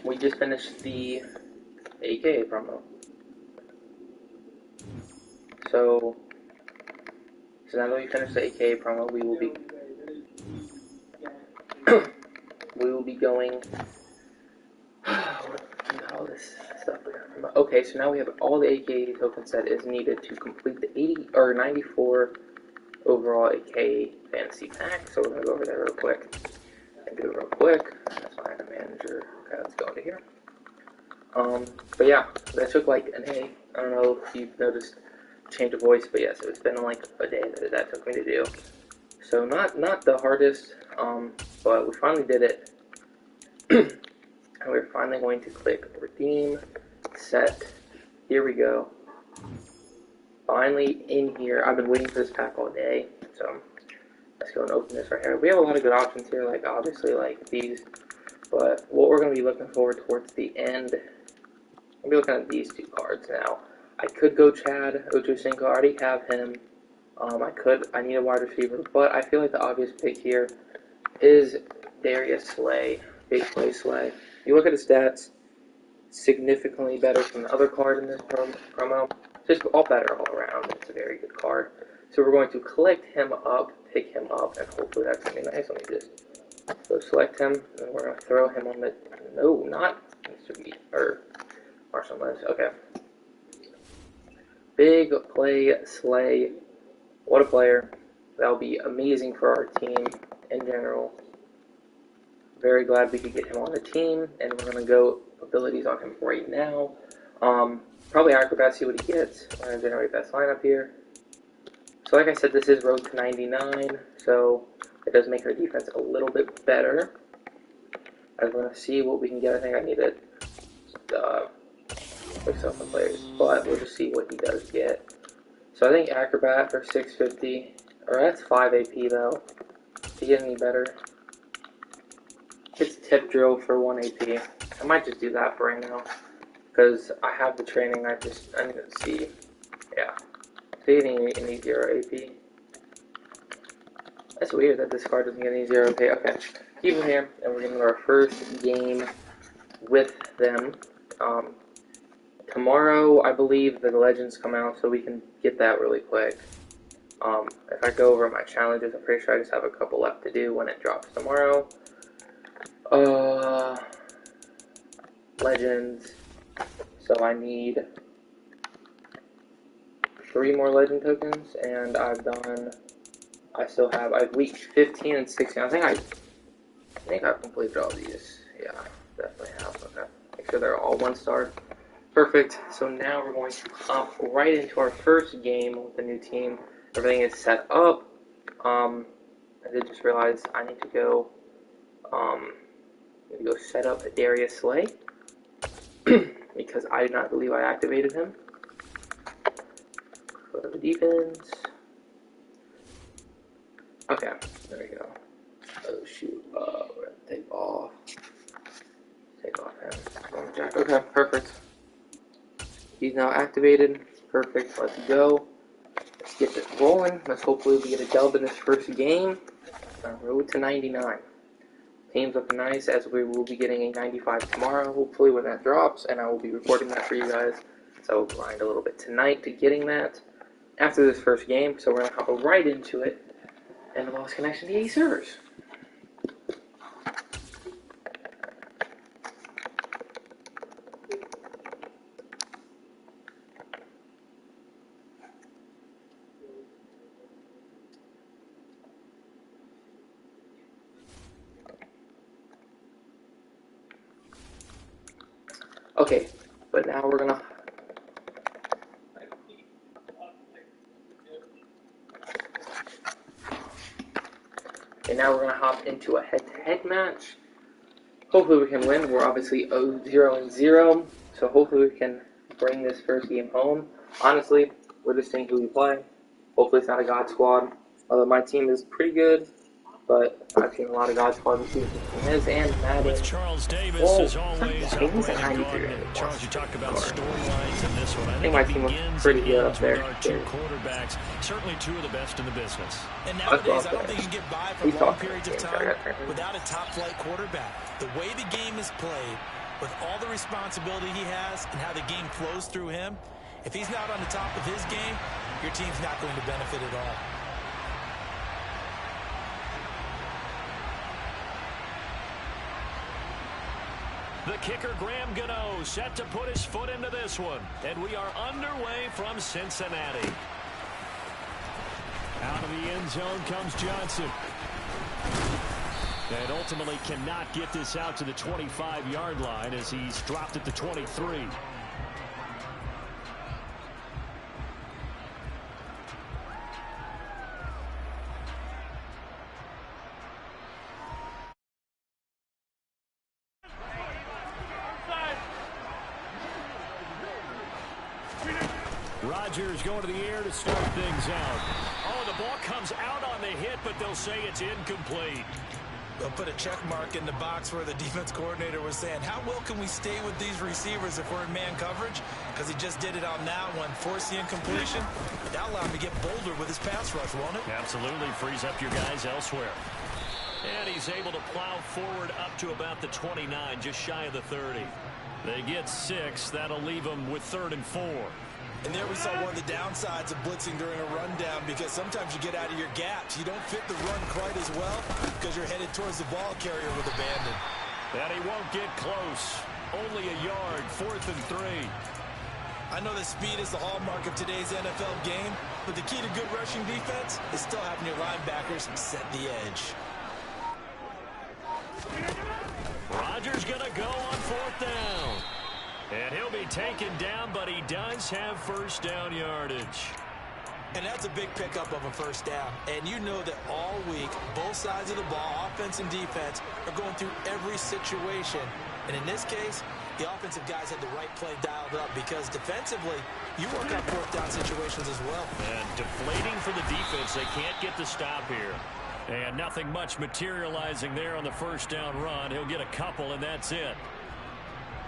we just finished the AKA promo. So now that we finished the AKA promo, we will be going. All this stuff. Okay, so now we have all the AKA tokens that is needed to complete the 80 or 94 overall AKA fantasy pack. So we're gonna go over there real quick and do it real quick. That's fine. The manager. Okay, let's go into here. But yeah, that took like an day. I don't know if you've noticed change of voice, but yes, it's been like a day that took me to do. So not the hardest, but we finally did it. And we're finally going to click redeem, set. Here we go. Finally in here. I've been waiting for this pack all day, so let's go and open this right here. We have a lot of good options here, like obviously like these, but what we're going to be looking forward towards the end, I'm going to be looking at these two cards now. I could go Chad Ochocinco, I already have him. I need a wide receiver, but I feel like the obvious pick here is Darius Slay, big play Slay. You look at his stats, significantly better than the other card in this promo. Just all better all around. It's a very good card. So we're going to collect him up, pick him up, and hopefully that's going to be nice. Let me just go select him, and we're going to throw him on the, no, not Mr. B, or Marshall Lynch. Okay. Big play Slay. What a player. That'll be amazing for our team in general. Very glad we could get him on the team, and we're going to go abilities on him right now. Probably Acrobat, see what he gets. We're going to generate best lineup here. So like I said, this is road to 99, so it does make our defense a little bit better. I'm going to see what we can get. I think I need to fix up some players, but we'll just see what he does get. So I think Acrobat for 650, or that's 5 AP though. Does he get any better? It's Tip Drill for 1 AP. I might just do that for right now, because I have the training. I need to see. Yeah. Saving any 0 AP. That's weird that this card doesn't get any 0 AP. Okay. Keep him here, and we're getting our first game with them. Tomorrow, I believe the Legends come out, so we can get that really quick. If I go over my challenges, I'm pretty sure I just have a couple left to do when it drops tomorrow. Legends. So I need 3 more legend tokens, and I've week 15 and 16. I think I've completed all these. Yeah, definitely have. Okay. Make sure they're all 1-star. Perfect. So now we're going to hop right into our first game with the new team. Everything is set up. I did just realize I need to go set up Darius Slay because I do not believe I activated him. Go to the defense. Okay, there we go. Oh shoot, we're gonna take off him. Okay, perfect. He's now activated. Perfect, let's go. Let's get this rolling. Let's hopefully we get a dub in this first game. Road to 99. Team's looking nice, as we will be getting a 95 tomorrow, hopefully when that drops, and I will be recording that for you guys. So I will grind a little bit tonight to getting that after this first game. So we're going to hop right into it, and lost connection to EA servers. Okay, but now we're gonna hop into a head-to-head match. Hopefully we can win. We're obviously 0-0, so hopefully we can bring this first game home. Honestly, we're just seeing who we play. Hopefully it's not a God Squad. My team is pretty good, but I've seen a lot of God Squad this season. And Madden. With Charles Davis is always a Charles, you talk about storylines in this one. I think my team was pretty good up there. Two quarterbacks, certainly 2 of the best in the business. And nowadays, I don't think you get by for long periods of time without a top-flight quarterback. The way the game is played, With all the responsibility he has and how the game flows through him, if he's not on the top of his game, your team's not going to benefit at all. The kicker, Graham Gano, set to put his foot into this one. And we are underway from Cincinnati. Out of the end zone comes Johnson. And ultimately cannot get this out to the 25-yard line as he's dropped at the 23. Rodgers going to the air to start things out. Oh, the ball comes out on the hit, but they'll say it's incomplete. They'll put a check mark in the box where the defense coordinator was saying, how well can we stay with these receivers if we're in man coverage? Because he just did it on that one, forced the incompletion. That'll allow him to get bolder with his pass rush, won't it? Absolutely, frees up your guys elsewhere. And he's able to plow forward up to about the 29, just shy of the 30. They get 6. That'll leave them with 3rd and 4. And there we saw one of the downsides of blitzing during a rundown, because sometimes you get out of your gaps. You don't fit the run quite as well because you're headed towards the ball carrier with abandon. And he won't get close. Only a yard, 4th and 3. I know that speed is the hallmark of today's NFL game, but the key to good rushing defense is still having your linebackers set the edge. Rodgers going to go on 4th down. And he'll be taken down, but he does have first down yardage. And that's a big pickup of a first down. And you know that all week, both sides of the ball, offense and defense, are going through every situation. And in this case, the offensive guys had the right play dialed up, because defensively, you work out 4th down situations as well. And deflating for the defense. They can't get the stop here. And nothing much materializing there on the first down run. He'll get a couple, and that's it.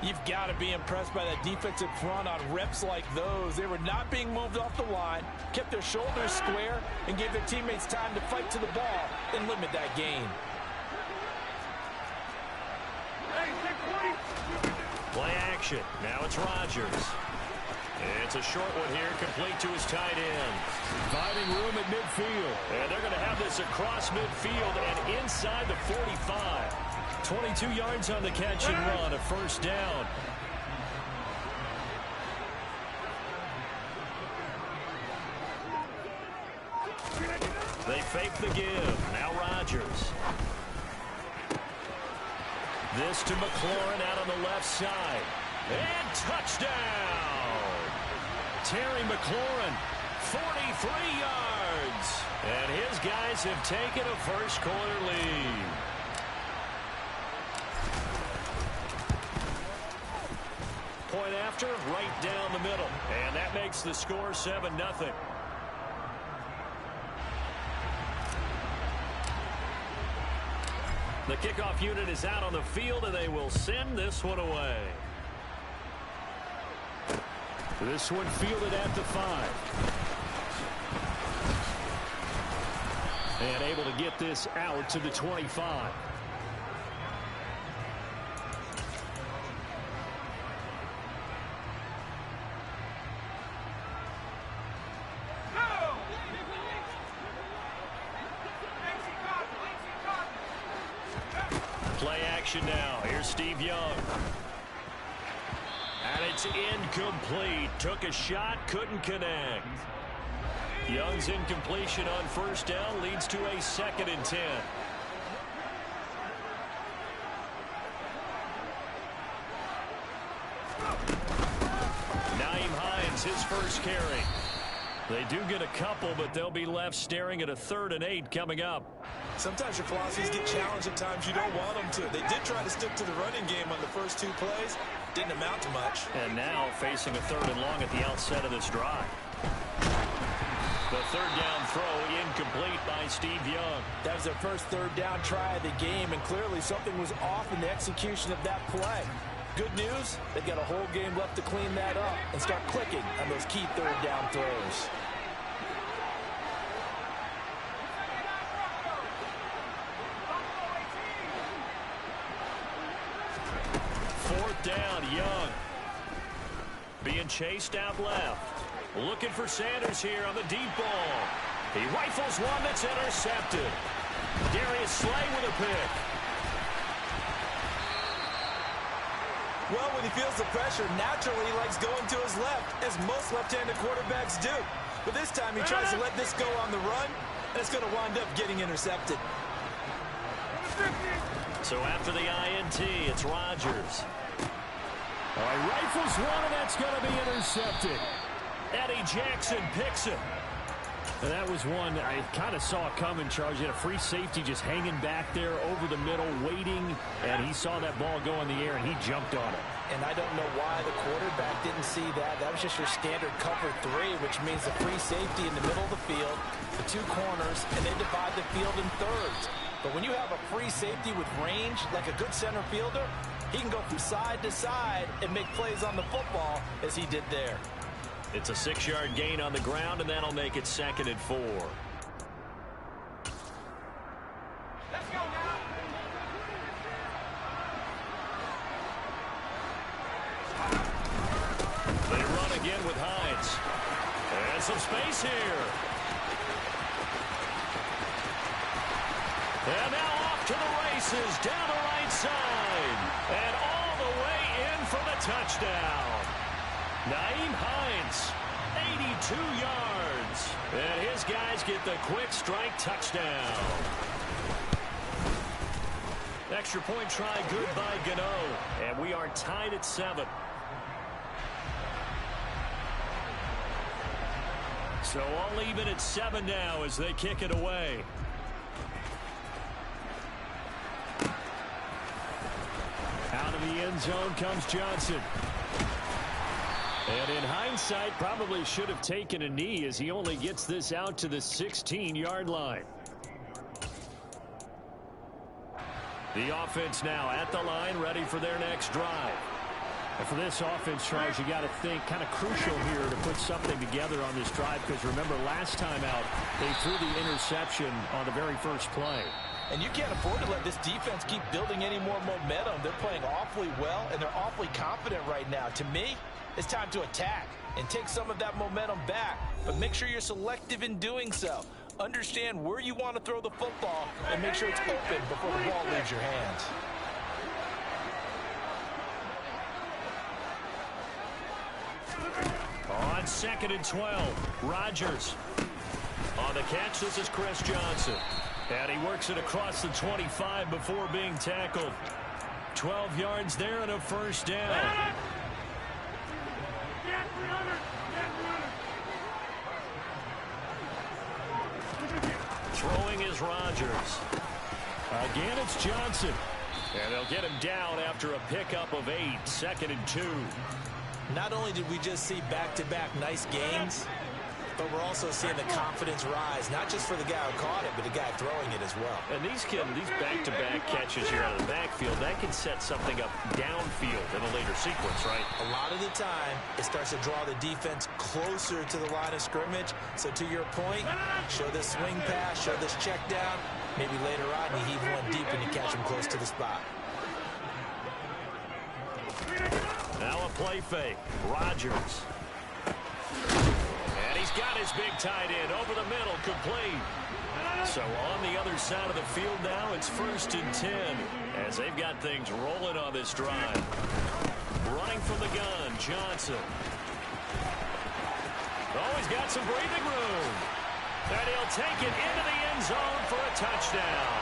You've got to be impressed by that defensive front on reps like those. They were not being moved off the line, kept their shoulders square, and gave their teammates time to fight to the ball and limit that gain. Play action. Now it's Rodgers. It's a short one here, complete to his tight end. Finding room at midfield. And they're going to have this across midfield and inside the 45. 22 yards on the catch and run, a first down. They fake the give. Now Rodgers. This to McLaurin out on the left side. And touchdown! Terry McLaurin, 43 yards. And his guys have taken a first-quarter lead. Point after, right down the middle. And that makes the score 7-0. The kickoff unit is out on the field, and they will send this one away. This one fielded at the 5. And able to get this out to the 25. Play action now. Here's Steve Young. And it's incomplete. Took a shot, couldn't connect. Young's incompletion on first down leads to a 2nd and 10. Naeem Hines, his first carry. They do get a couple, but they'll be left staring at a 3rd and 8 coming up. Sometimes your philosophies get challenged at times you don't want them to. They did try to stick to the running game on the first 2 plays. Didn't amount to much. And now facing a 3rd and long at the outset of this drive. The 3rd down throw incomplete by Steve Young. That was their first 3rd down try of the game, and clearly something was off in the execution of that play. Good news, they've got a whole game left to clean that up and start clicking on those key 3rd down throws. down, Young. Being chased out left. Looking for Sanders here on the deep ball. He rifles one that's intercepted. Darius Slay with a pick. Well, when he feels the pressure, naturally he likes going to his left, as most left-handed quarterbacks do. But this time he tries to let this go on the run, and it's going to wind up getting intercepted. So after the INT, it's Rodgers. He rifles one, and that's going to be intercepted. Eddie Jackson picks it. And that was one I kind of saw coming, Charles. You had a free safety just hanging back there over the middle, waiting, and he saw that ball go in the air, and he jumped on it. And I don't know why the quarterback didn't see that. That was just your standard cover 3, which means the free safety in the middle of the field, the 2 corners, and they divide the field in thirds. But when you have a free safety with range, like a good center fielder, he can go from side to side and make plays on the football as he did there. It's a 6-yard gain on the ground, and that'll make it 2nd and 4. Let's go now. They run again with Hines. And some space here. And now off to the races, down the right side. And all the way in for the touchdown. Nyheim Hines, 82 yards. And his guys get the quick strike touchdown. Extra point try good by Gano. And we are tied at 7. So all even at 7 now as they kick it away. Out of the end zone comes Johnson. And in hindsight, probably should have taken a knee as he only gets this out to the 16-yard line. The offense now at the line, ready for their next drive. And for this offense, Charles, you got to think kind of crucial here to put something together on this drive, because remember last time out, they threw the interception on the very first play. And you can't afford to let this defense keep building any more momentum. They're playing awfully well, and they're awfully confident right now. To me, it's time to attack and take some of that momentum back. But make sure you're selective in doing so. Understand where you want to throw the football and make sure it's open before the ball leaves your hands. On 2nd and 12, Rodgers. On the catch, this is Chris Johnson. And he works it across the 25 before being tackled. 12 yards there and a first down. Throwing is Rodgers. Again, it's Johnson. And they'll get him down after a pickup of 8, 2nd and 2. Not only did we just see back-to-back nice gains, but we're also seeing the confidence rise, not just for the guy who caught it, but the guy throwing it as well. And these back-to-back catches here out of the backfield, that can set something up downfield in a later sequence, right? A lot of the time, it starts to draw the defense closer to the line of scrimmage. So to your point, show this swing pass, show this check down. Maybe later on, you heave one deep and you catch him close to the spot. Now a play fake. Rodgers. And he's got his big tight end over the middle, complete. So on the other side of the field now, it's 1st and 10 as they've got things rolling on this drive. Running from the gun, Johnson. Oh, he's got some breathing room. And he'll take it into the end zone for a touchdown.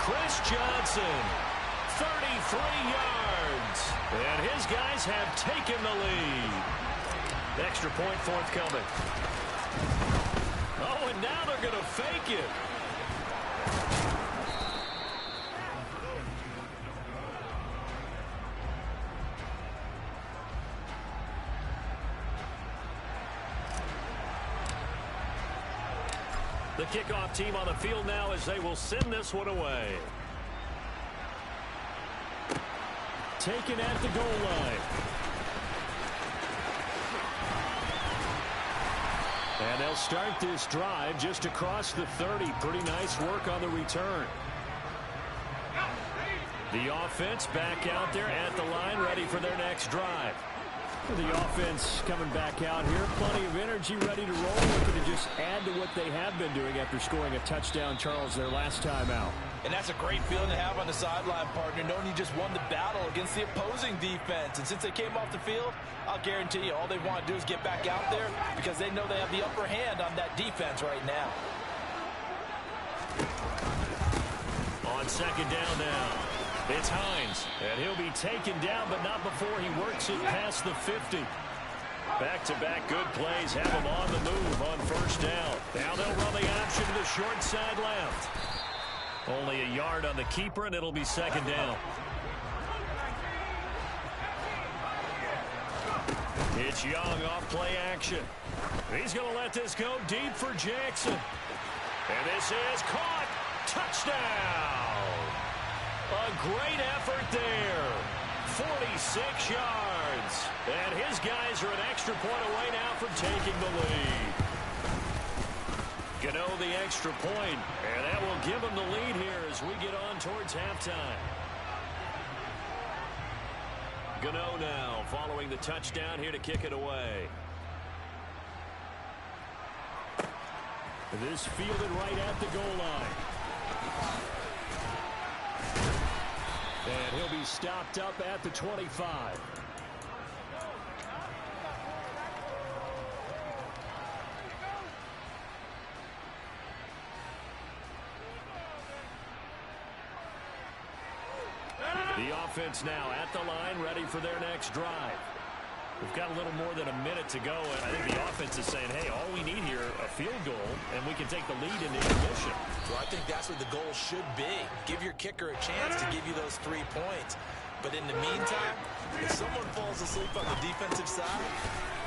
Chris Johnson, 33 yards. And his guys have taken the lead. Extra point forthcoming. Oh, and now they're going to fake it. The kickoff team on the field now as they will send this one away. Taken at the goal line. And they'll start this drive just across the 30. Pretty nice work on the return. The offense back out there at the line, ready for their next drive. The offense coming back out here, plenty of energy, ready to roll, looking to just add to what they have been doing after scoring a touchdown, Charles, their last time out. And that's a great feeling to have on the sideline, partner, knowing you just won the battle against the opposing defense. And since they came off the field, I'll guarantee you all they want to do is get back out there because they know they have the upper hand on that defense right now. On second down now. It's Hines, and he'll be taken down, but not before he works it past the 50. Back-to-back good plays have him on the move on first down. Now they'll run the option to the short side left. Only a yard on the keeper, and it'll be second down. It's Young off play action. He's going to let this go deep for Jackson. And this is caught. Touchdown! A great effort there. 46 yards. And his guys are an extra point away now from taking the lead. Gano the extra point, and that will give them the lead here as we get on towards halftime. Gano now following the touchdown here to kick it away. This fielded right at the goal line. And he'll be stopped up at the 25. The offense now at the line, ready for their next drive. We've got a little more than a minute to go, and I think the offense is saying, hey, all we need here, a field goal, and we can take the lead into intermission. Well, I think that's what the goal should be. Give your kicker a chance to give you those 3 points. But in the meantime, if someone falls asleep on the defensive side,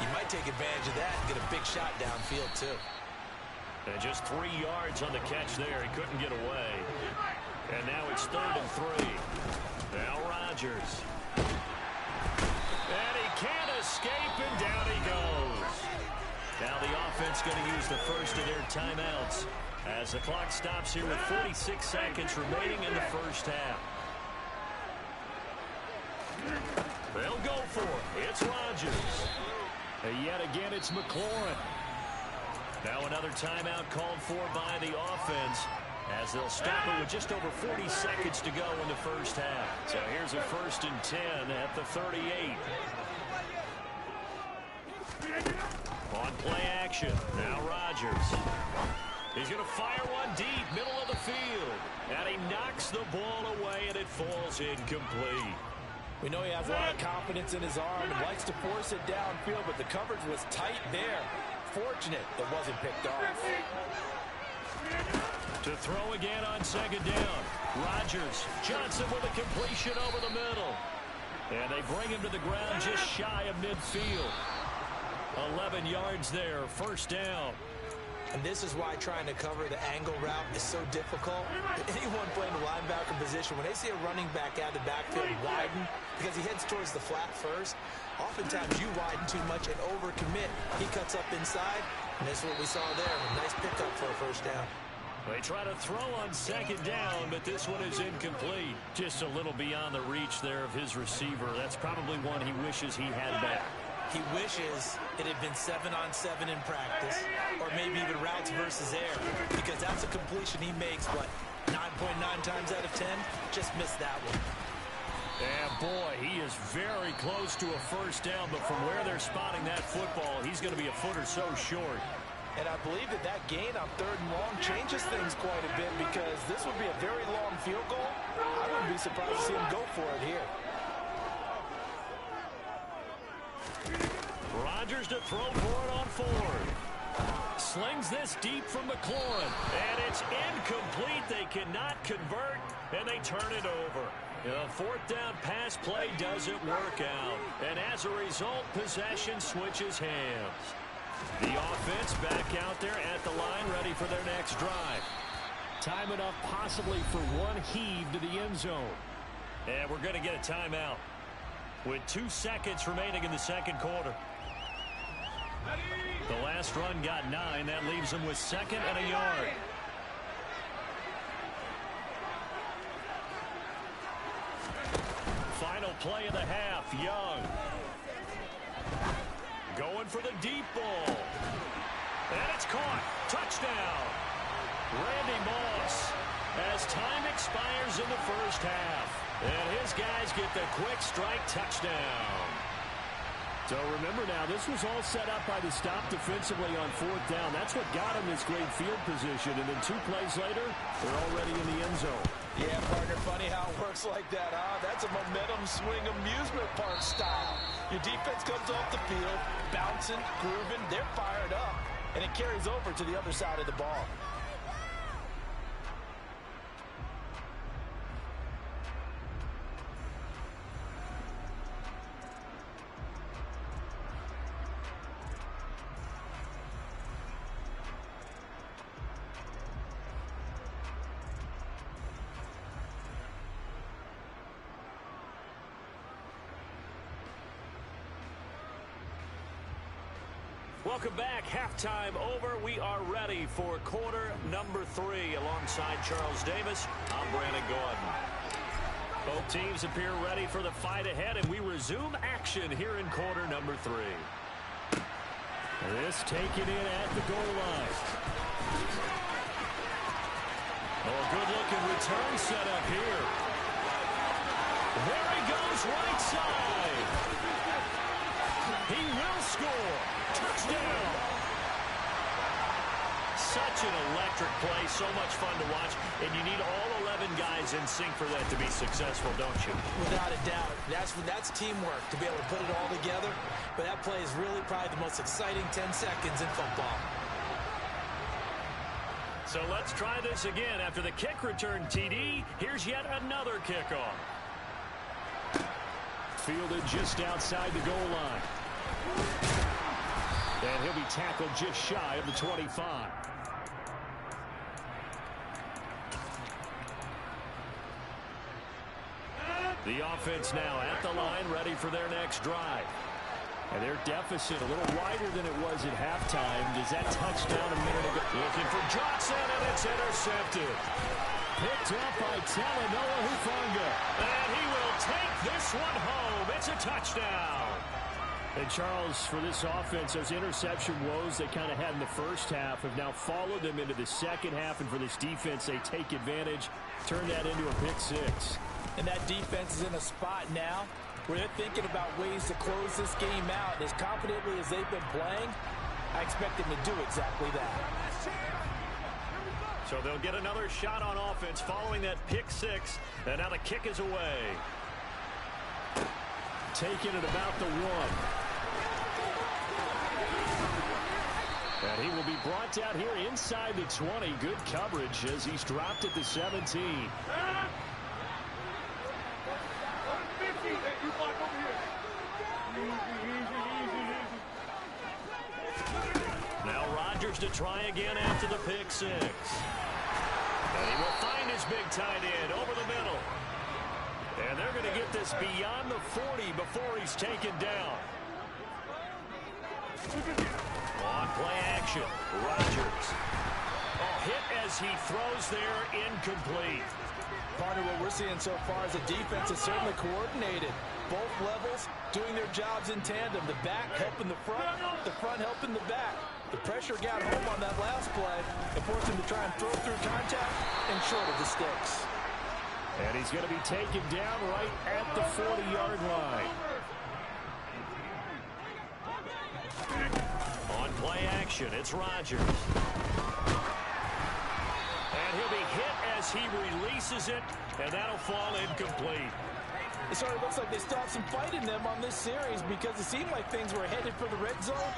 you might take advantage of that and get a big shot downfield, too. And just 3 yards on the catch there. He couldn't get away. And now it's 3rd and 3. Now Rodgers. And he can't escape, and down he goes. Now the offense going to use the first of their timeouts as the clock stops here with 46 seconds remaining in the first half. They'll go for it. It's Rodgers. And yet again, it's McLaurin. Now another timeout called for by the offense as they'll stop it with just over 40 seconds to go in the first half. So here's a 1st and 10 at the 38. On play action. Now Rodgers. He's going to fire one deep, middle of the field. And he knocks the ball away, and it falls incomplete. We know he has a lot of confidence in his arm and likes to force it downfield, but the coverage was tight there. Fortunate it wasn't picked off. To throw again on second down. Rodgers. Johnson with a completion over the middle. And they bring him to the ground just shy of midfield. 11 yards there. First down. And this is why trying to cover the angle route is so difficult. Anyone playing the linebacker position, when they see a running back out of the backfield widen, because he heads towards the flat first, oftentimes you widen too much and overcommit. He cuts up inside, and that's what we saw there. A nice pickup for a first down. They try to throw on second down, but this one is incomplete. Just a little beyond the reach there of his receiver. That's probably one he wishes he had back. He wishes it had been 7-on-7 in practice, or maybe even routes versus air, because that's a completion he makes, what, 9.9 times out of 10? Just missed that one. And boy, he is very close to a first down, but from where they're spotting that football, he's going to be a foot or so short. And I believe that gain on 3rd and long changes things quite a bit, because this would be a very long field goal. I wouldn't be surprised to see him go for it here. Rodgers to throw for it on 4th. Slings this deep from McLaurin. And it's incomplete. They cannot convert, and they turn it over. The 4th down pass play doesn't work out. And as a result, possession switches hands. The offense back out there at the line, ready for their next drive. Time enough possibly for one heave to the end zone. And we're going to get a timeout with 2 seconds remaining in the second quarter. The last run got 9. That leaves them with 2nd and a yard. play of the half. Young. Going for the deep ball. And it's caught. Touchdown. Randy Moss. As time expires in the first half. And his guys get the quick strike touchdown. So remember now, this was all set up by the stop defensively on fourth down. That's what got him this great field position. And then 2 plays later, they're already in the end zone. Yeah, partner, funny how it works like that, huh? That's a momentum swing amusement park style. Your defense comes off the field, bouncing, grooving, they're fired up. And it carries over to the other side of the ball. Welcome back. Halftime over. We are ready for quarter number 3. Alongside Charles Davis, I'm Brandon Gordon. Both teams appear ready for the fight ahead, and we resume action here in quarter number 3. This taken in at the goal line. Oh, good-looking return set up here. There he goes, right side. He will score. Touchdown. Such an electric play, so much fun to watch, and you need all 11 guys in sync for that to be successful, don't you? Without a doubt. That's teamwork to be able to put it all together, but that play is really probably the most exciting 10 seconds in football. So let's try this again. After the kick return TD, here's yet another kickoff. Fielded just outside the goal line. And he'll be tackled just shy of the 25. The offense now at the line, ready for their next drive. And their deficit a little wider than it was at halftime. Does that touchdown a minute ago? Looking for Johnson, and it's intercepted. Picked up by Talanoa Hufanga. And he will take this one home. It's a touchdown. And Charles, for this offense, those interception woes they kind of had in the first half have now followed them into the second half. And for this defense, they take advantage, turn that into a pick 6. And that defense is in a spot now where they're thinking about ways to close this game out. As confidently as they've been playing, I expect them to do exactly that. So they'll get another shot on offense following that pick 6. And now the kick is away. Taken at about the 1. And he will be brought down here inside the 20. Good coverage as he's dropped at the 17. Now Rodgers to try again after the pick 6. And he will find his big tight end over the middle. And they're going to get this beyond the 40 before he's taken down. On play action, Rodgers. Oh, hit as he throws there, incomplete. Part of what we're seeing so far is the defense is certainly coordinated. Both levels doing their jobs in tandem. The back helping the front helping the back. The pressure got home on that last play and forced him to try and throw through contact and short of the sticks. And he's going to be taken down right at the 40-yard line. On play action, it's Rodgers. And he'll be hit as he releases it, and that'll fall incomplete. It sort of looks like they still have some fight in them on this series because it seemed like things were headed for the red zone.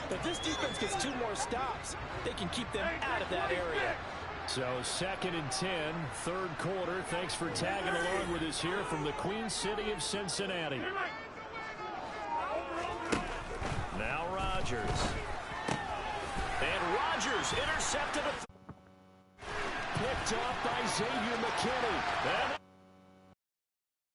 But if this defense gets 2 more stops, they can keep them out of that area. So 2nd and 10, third quarter. Thanks for tagging along with us here from the Queen City of Cincinnati. Now Rodgers. And Rodgers intercepted. Picked off by Xavier McKinney. And